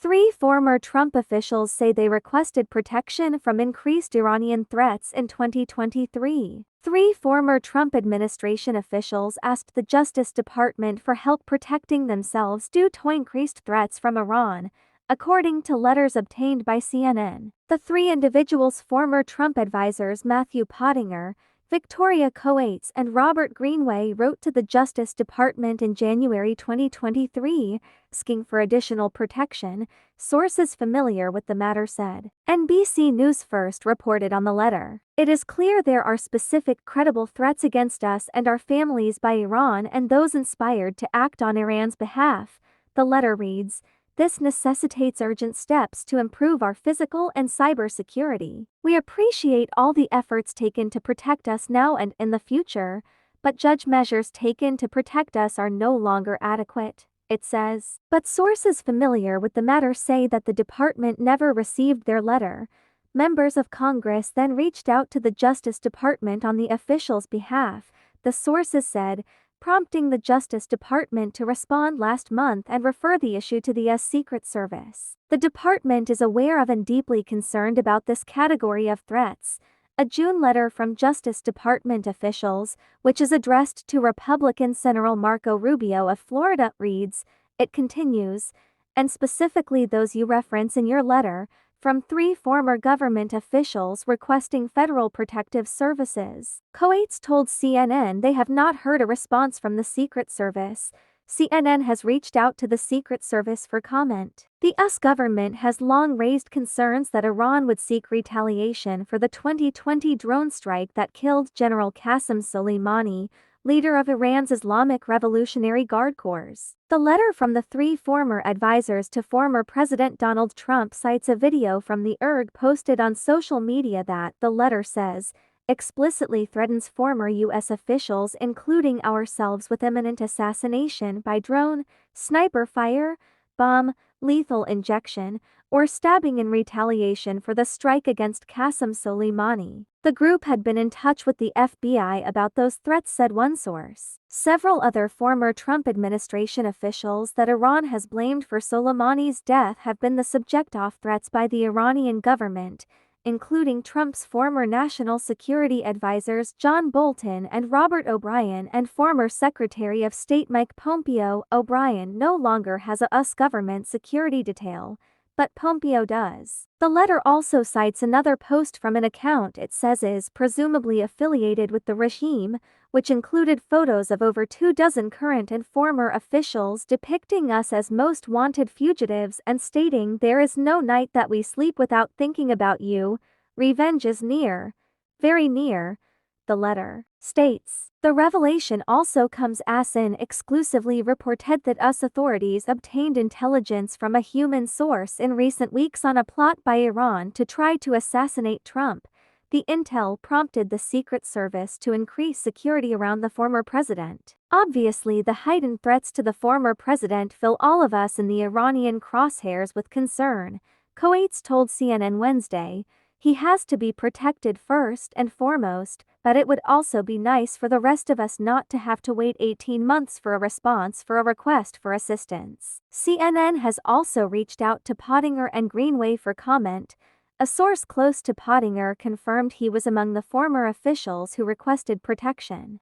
Three former Trump officials say they requested protection from increased Iranian threats in 2023. Three former Trump administration officials asked the Justice Department for help protecting themselves due to increased threats from Iran, according to letters obtained by CNN. The three individuals' former Trump advisors Matthew Pottinger, Victoria Coates and Robert Greenway wrote to the Justice Department in January 2023, asking for additional protection, sources familiar with the matter said. NBC News first reported on the letter. It is clear there are specific credible threats against us and our families by Iran and those inspired to act on Iran's behalf, the letter reads. This necessitates urgent steps to improve our physical and cyber security. We appreciate all the efforts taken to protect us now and in the future, but judge measures taken to protect us are no longer adequate, it says. But sources familiar with the matter say that the department never received their letter. Members of Congress then reached out to the Justice Department on the officials' behalf, the sources said, prompting the Justice Department to respond last month and refer the issue to the U.S. Secret Service. The department is aware of and deeply concerned about this category of threats. A June letter from Justice Department officials, which is addressed to Republican Senator Marco Rubio of Florida, reads, it continues, and specifically those you reference in your letter, from three former government officials requesting federal protective services. Coates told CNN they have not heard a response from the Secret Service. CNN has reached out to the Secret Service for comment. The US government has long raised concerns that Iran would seek retaliation for the 2020 drone strike that killed General Qasem Soleimani, leader of Iran's Islamic Revolutionary Guard Corps. The letter from the three former advisors to former President Donald Trump cites a video from the IRG posted on social media that, the letter says, explicitly threatens former U.S. officials including ourselves with imminent assassination by drone, sniper fire, bomb, lethal injection, or stabbing in retaliation for the strike against Qasem Soleimani. The group had been in touch with the FBI about those threats, said one source. Several other former Trump administration officials that Iran has blamed for Soleimani's death have been the subject of threats by the Iranian government, including Trump's former national security advisors John Bolton and Robert O'Brien and former Secretary of State Mike Pompeo. O'Brien no longer has a US government security detail, but Pompeo does. The letter also cites another post from an account it says is presumably affiliated with the regime, which included photos of over 24 current and former officials depicting us as most wanted fugitives and stating there is no night that we sleep without thinking about you, revenge is near, very near, the letter states. The revelation also comes as in exclusively reported that US authorities obtained intelligence from a human source in recent weeks on a plot by Iran to try to assassinate Trump. The intel prompted the Secret Service to increase security around the former president. Obviously, the heightened threats to the former president fill all of us in the Iranian crosshairs with concern, Coates told CNN Wednesday. He has to be protected first and foremost, but it would also be nice for the rest of us not to have to wait 18 months for a response for a request for assistance. CNN has also reached out to Pottinger and Greenway for comment. A source close to Pottinger confirmed he was among the former officials who requested protection.